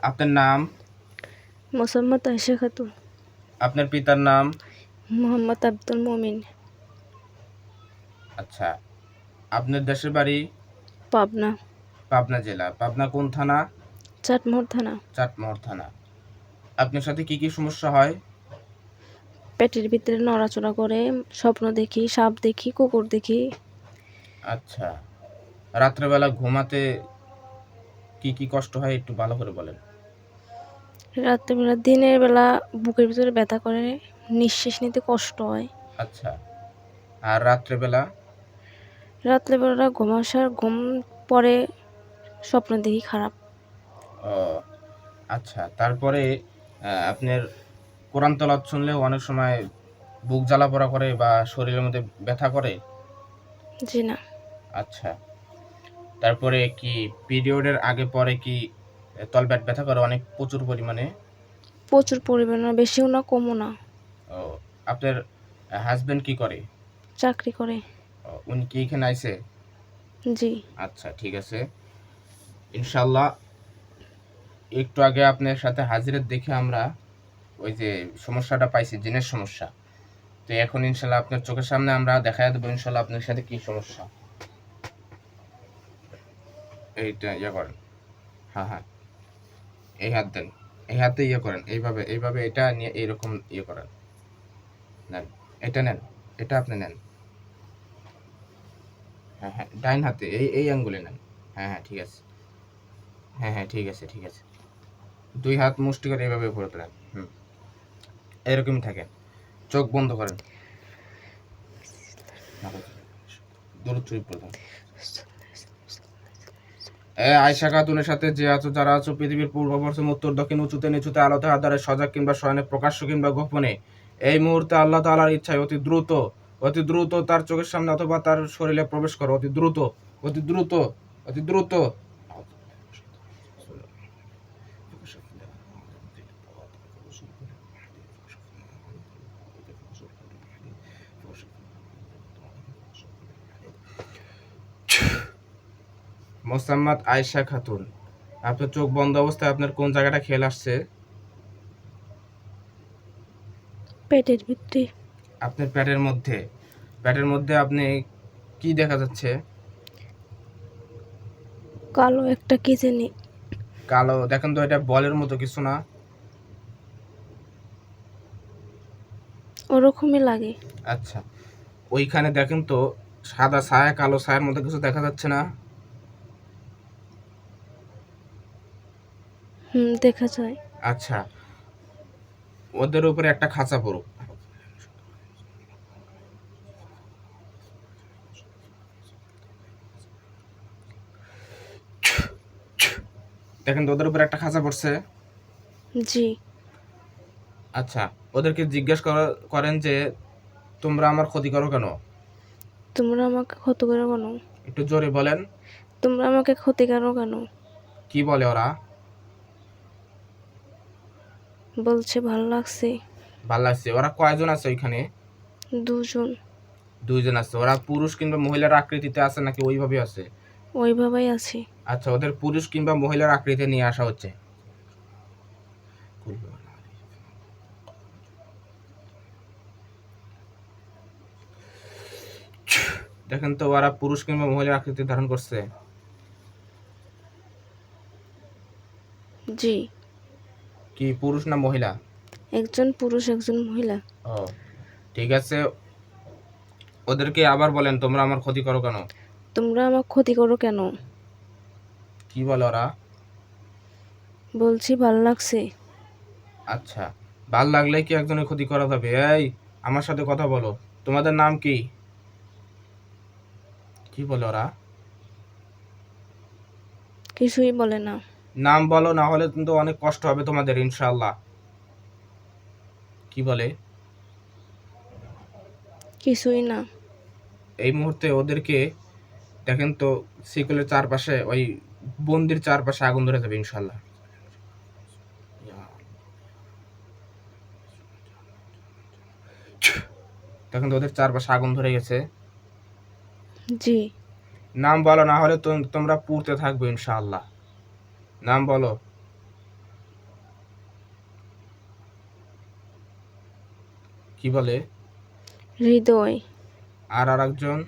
আপনার নাম? মোসাম্মদ আয়েশা খাতুন। আপনার পিতার নাম? মোহাম্মদ আব্দুল মমিন। আচ্ছা, আপনার দেশের বাড়ি? পাবনা। পাবনা জেলা। পাবনা কোন থানা? চাটমোহর থানা। চাটমোহর থানা। আপনার সাথে কি কি সমস্যা হয়? পেটের ভিতরে নড়াচড়া করে, স্বপ্ন দেখি, সাপ দেখি, কুকুর দেখি। আচ্ছা, রাত্রেবেলা ঘুমাতে কি কি কষ্ট হয় একটু ভালো করে বলেন। রাত্রেবেলা, দিনের বেলা বুকের ভিতরে ব্যথা করে, নিঃশ্বাস নিতে কষ্ট হয়। আচ্ছা, আর রাত্রেবেলা? রাত্রেবেলা ঘুম পরে স্বপ্ন দেখি খারাপ। ও আচ্ছা, তারপরে আপনার কোরআন তেলাওয়াত শুনলেও অনেক সময় বুক জ্বালা পোড়া করে বা শরীরের মধ্যে ব্যথা করে? জি না। আচ্ছা, তারপরে কি পিরিয়ডের আগে পরে কি তলপেট ব্যথা করে অনেক প্রচুর পরিমাণে? প্রচুর পরিমাণে, বেশিও না কমও না। ও আপনার হাজবেন্ড কি করে? চাকরি করে। উনি কি এখানে আইছে? জি। আচ্ছা ঠিক আছে, ইনশাল্লাহ একটু আগে আপনার সাথে হাজিরাত দেখে আমরা ওই যে সমস্যাটা পাইছি, জিনের সমস্যা। তো এখন ইনশাল্লাহ আপনার চোখের সামনে আমরা দেখাই দেবো ইনশাল্লাহ আপনার সাথে কি সমস্যা। এইটা ইয়ে করেন, হ্যাঁ হ্যাঁ, এই হাত দেন, এই হাতে ইয়ে করেন, এইভাবে এইভাবে এটা নিয়ে এইরকম ইয়ে করেন, নেন, এটা নেন, এটা আপনি নেন, হ্যাঁ হ্যাঁ, ডাইন হাতে এই এই আঙ্গুলে নেন, হ্যাঁ হ্যাঁ ঠিক আছে, হ্যাঁ হ্যাঁ ঠিক আছে ঠিক আছে, দুই হাত মুষ্টি করে এইভাবে উপরে তোলেন, এরকমই থাকেন, চোখ বন্ধ করেন, দূর চুপ প্রধান। আয়েশা খাতুনের সাথে যে আছো, যারা আছো পৃথিবীর পূর্ব পশ্চিম উত্তর দক্ষিণ উঁচুতে নিচুতে আলোতে হাত সজাগ কিংবা শয়নে প্রকাশ্য কিংবা গোপনে, এই মুহূর্তে আল্লাহ তাআলার ইচ্ছায় অতি দ্রুত তার চোখের সামনে অথবা তার শরীরে প্রবেশ করো, অতি দ্রুত, অতি দ্রুত, অতি দ্রুত। মোসাম্মদ আয়েশা খাতুন, আপনার চোখ বন্ধ অবস্থায় আপনার কোন জায়গাটা খেয়াল আসছে? পেটের ভিতরে। আপনার পেটের মধ্যে আপনি কি দেখা যাচ্ছে? কালো একটা কি জানি। কালো দেখেন তো, এটা বলের মতো কিছু না? ওরকমই লাগে। আচ্ছা, ওইখানে দেখেন তো সাদা ছায়া, কালো ছায়ার মধ্যে কিছু দেখা যাচ্ছে না? দেখা যায়। আচ্ছা, ওদের উপরে একটা খাঁচা পড়ুক, দেখেন তো ওদের উপরে একটা খাঁচা পড়ছে। জি। আচ্ছা, ওদেরকে জিজ্ঞেস করেন যে তোমরা আমার ক্ষতি করো কেন? তোমরা আমাকে ক্ষতি করো কেন? একটু জোরে বলেন। তোমরা আমাকে ক্ষতি করো কেন? কি বলে ওরা? বলছে ভাল লাগছে। ভাল লাগছে। ওরা কয়জন আছে ওইখানে? দুজন। দুইজন আছে। ওরা পুরুষ কিংবা মহিলার আকৃতিতে আছে নাকি ওইভাবে আছে? ওইভাবেই আছি। আচ্ছা, ওদের পুরুষ কিংবা মহিলার আকৃতি নিয়ে আসা হচ্ছে। দেখেন তো ওরা পুরুষ কিংবা মহিলার আকৃতি ধারণ করছে। জি। কি পুরুষ না মহিলা? একজন পুরুষ, একজন মহিলা। ও ঠিক আছে, ওদেরকে আবার বলেন তোমরা আমার ক্ষতি করো কেন? তোমরা আমার ক্ষতি করো কেন? কি বলে ওরা? বলছি ভাল লাগছে। আচ্ছা, ভাল লাগলে কি একজনের ক্ষতি করা যাবে? এই আমার সাথে কথা বলো, তোমাদের নাম কি? কি বলে ওরা? কিছুই বলে না। নাম বলো, না হলে কিন্তু অনেক কষ্ট হবে তোমাদের ইনশাআল্লাহ। কি বলে? কিছুই না। এই মুহূর্তে ওদেরকে দেখেন তো, শিকলের চারপাশে ওই বন্দির চারপাশে আগুন ধরে যাবে ইনশাআল্লাহ। দেখেন তো ওদের চারপাশে আগুন ধরে গেছে। জি। নাম বলো, না হলে তোমরা পুড়তে থাকবে ইনশাআল্লাহ। নাম বলো। কি বলে? হৃদয়। আর আরেকজন?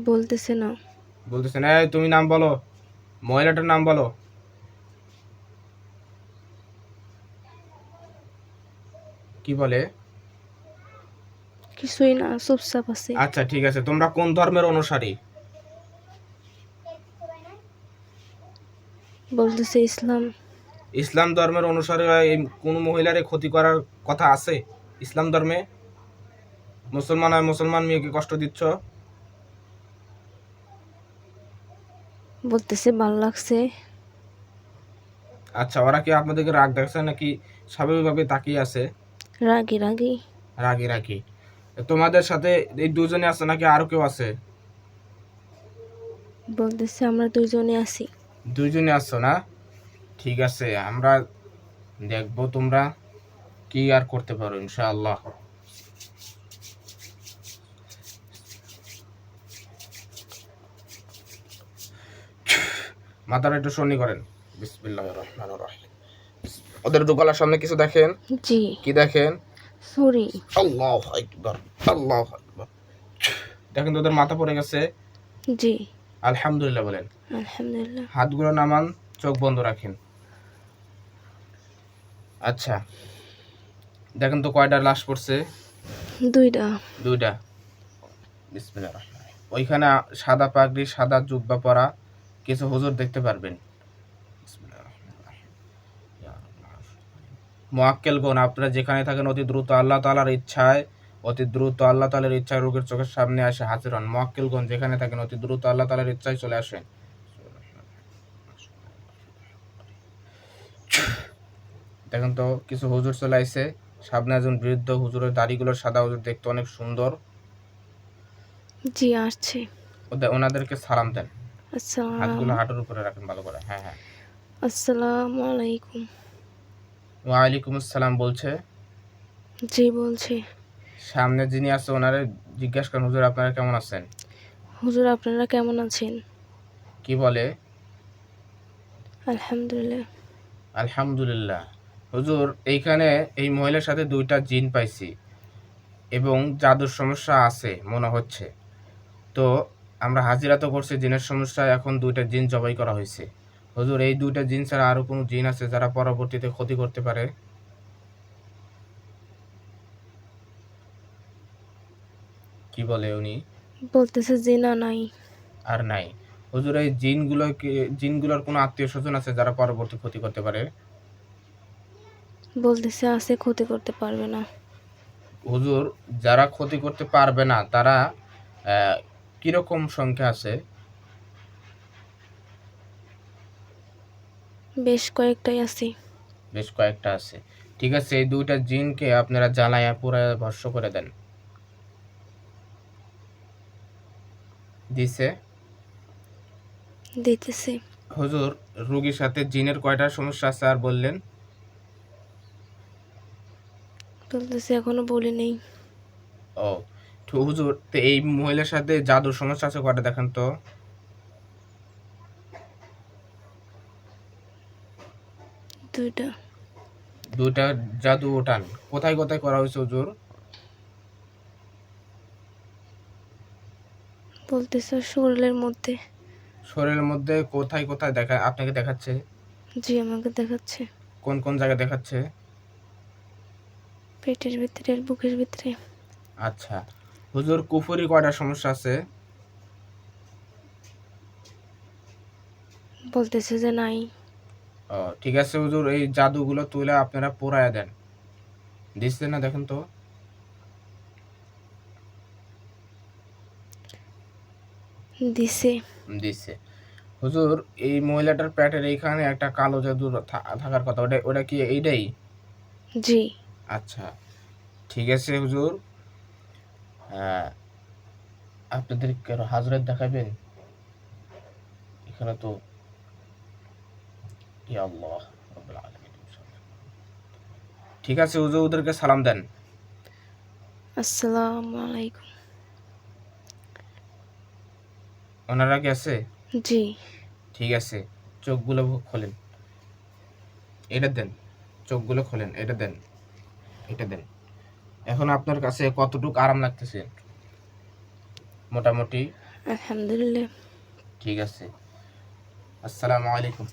বলতেছে না। বলতেছেন, এই তুমি নাম বলো, মহিলাটার নাম বলো। কি বলে? কিছুই না, চুপচাপ আছে। আচ্ছা ঠিক আছে, তোমরা কোন ধর্মের অনুসারী? বলতেছে ইসলাম। ইসলাম ধর্মের অনুসারী হয়ে এই কোন মহিলারে ক্ষতি করার কথা আছে ইসলাম ধর্মে? মুসলমান হয় মুসলমান মেয়েকে কষ্ট দিচ্ছ। বলতেছে ভালো লাগছে। আচ্ছা, ওরা কি আপনাদেরকে রাগ দেখছে নাকি স্বাভাবিকভাবে তাকিয়ে আছে? রাগি রাগি। রাগি রাগি। তোমাদের সাথে এই দুজনে আছে নাকি আরো কেউ আছে? বলতেছে আমরা দুইজনে আছি। দুইজনে আছো না? ঠিক আছে, আমরা দেখবো তোমরা কি আর করতে পারো ইনশাআল্লাহ। মাথাটা একটু সন্নি করেন। বিসমিল্লাহির রহমানির রহিম। ওদের তো গলার সামনে কিছু দেখেন? জি। কি দেখেন? সরি। আল্লাহু আকবার, আল্লাহু আকবার। দেখেন তো ওদের মাথা পড়ে গেছে। জি। আলহামদুলিল্লাহ বলেন। আলহামদুলিল্লাহ। হাতগুলো নামান, চোখ বন্ধ রাখেন। আচ্ছা, দেখেন তো কয়টা লাশ পড়ছে? দুইটা। দুইটা। বিসমিল্লাহির রহমানির রহিম। ওইখানে সাদা পাগড়ি, সাদা জুব্বা পরা কিছু হুজুর দেখতে পারবেন। বিসমিল্লাহির রহমানির রহিম। ইয়া রাব্বাল মুআক্কেলগণ, আপনারা যেখানে থাকেন অতি দ্রুত আল্লাহ তাআলার ইচ্ছায়, অতি দ্রুত আল্লাহ তাআলার ইচ্ছায় রোগীর চোখের সামনে এসে হাজির হন। মুআক্কেলগণ যেখানে থাকেন অতি দ্রুত আল্লাহ তাআলার ইচ্ছায় চলে আসেন। দেখেন তো কিছু হুজুর চলে আইছে। সামনে একজন বৃদ্ধ হুজুরের দাড়িগুলো সাদা, হুজুর দেখতে অনেক সুন্দর। জি আসছে। ওনাদেরকে সালাম দেন। হাতগুলো আসসালাম। হাঁটুর উপরে রাখেন ভালো করে। হ্যাঁ হ্যাঁ। আসসালামু আলাইকুম। ওয়ালাইকুম আসসালাম বলছে। জি বলছি। সামনে যিনি আছে ওনারে জিজ্ঞাসা করেন, হুজুর আপনারা কেমন আছেন? হুজুর আপনারা কেমন আছেন? কি বলে? আলহামদুলিল্লাহ। আলহামদুলিল্লাহ। হুজুর এইখানে এই মহিলার সাথে দুইটা জিন পাইছি এবং জাদুর সমস্যা আছে মনে হচ্ছে। তো আমরা হাজিরা তো করছি জিনের সমস্যা, এখন দুইটা জিন জবাই করা হয়েছে। হুজুর এই দুইটা জিন ছাড়া আরো কোনো জিন আছে যারা পরবর্তীতে ক্ষতি করতে পারে? কি বলে উনি? বলতেছে জিনা নাই। আর নাই। হুজুর এই জিনগুলোর কোনো আত্মীয় স্বজন আছে যারা পরবর্তী ক্ষতি করতে পারে? বলতেছে আছে, ক্ষতি করতে পারবে না। হুজুর যারা ক্ষতি করতে পারবে না তারা কিরকম সংখ্যা আছে? বেশ কয়েকটাই আছে। বেশ কয়েকটা আছে। ঠিক আছে, এই দুইটা জিনকে আপনারা জ্বালায়া পুড়ায়া ভস্ম করে দেন। দিছে? দিতেছে। হুজুর রোগীর সাথে জিনের কয়টা সমস্যা আছে আর বললেন? বলতেছে এখনো বলি নেই। ও তো হুজুর, তো এই মহিলার সাথে জাদুর সমস্যা আছে কয়টা দেখেন তো? দুইটা। দুইটা জাদু উঠান। কোথায় কোথায় করা হয়েছে হুজুর? বলতেছে শরীরের মধ্যে। শরীরের মধ্যে কোথায় কোথায় দেখা আপনাকে দেখাচ্ছে? জি আমাকে দেখাচ্ছে। কোন কোন জায়গায় দেখাচ্ছে? পেটের ভিতরে আর বুকের ভিতরে। আচ্ছা হুজুর, কুফরি কয়টা সমস্যা আছে? বলতেছে যে নাই। ও ঠিক আছে হুজুর, এই জাদুগুলো তুলে আপনারা পোড়ায়া দেন। দিচ্ছে না দেখেন তো? দিছে। দিচ্ছে। হুজুর এই মহিলাটার পেটের এইখানে একটা কালো জাদু থাকার কথা, ওটা ওটা কি এইটাই? জি। আচ্ছা ঠিক আছে হুজুর, হ্যাঁ আপনাদের কারো হাজরাত দেখাবেন এখানে তো? ইয়া আল্লাহ রাব্বুল আলামিন। ঠিক আছে হুজুর, ওদেরকে সালাম দেন। আসসালামু আলাইকুম। ওনারা কি আছে? জি। ঠিক আছে, চোখগুলো খোলেন। এটা দেন, চোখগুলো খোলেন, এটা দেন, এটা দেন। এখন আপনার কাছে কতটুকু আরাম লাগতেছে? মোটামুটি? আলহামদুলিল্লাহ। ঠিক আছে। আসসালামু আলাইকুম।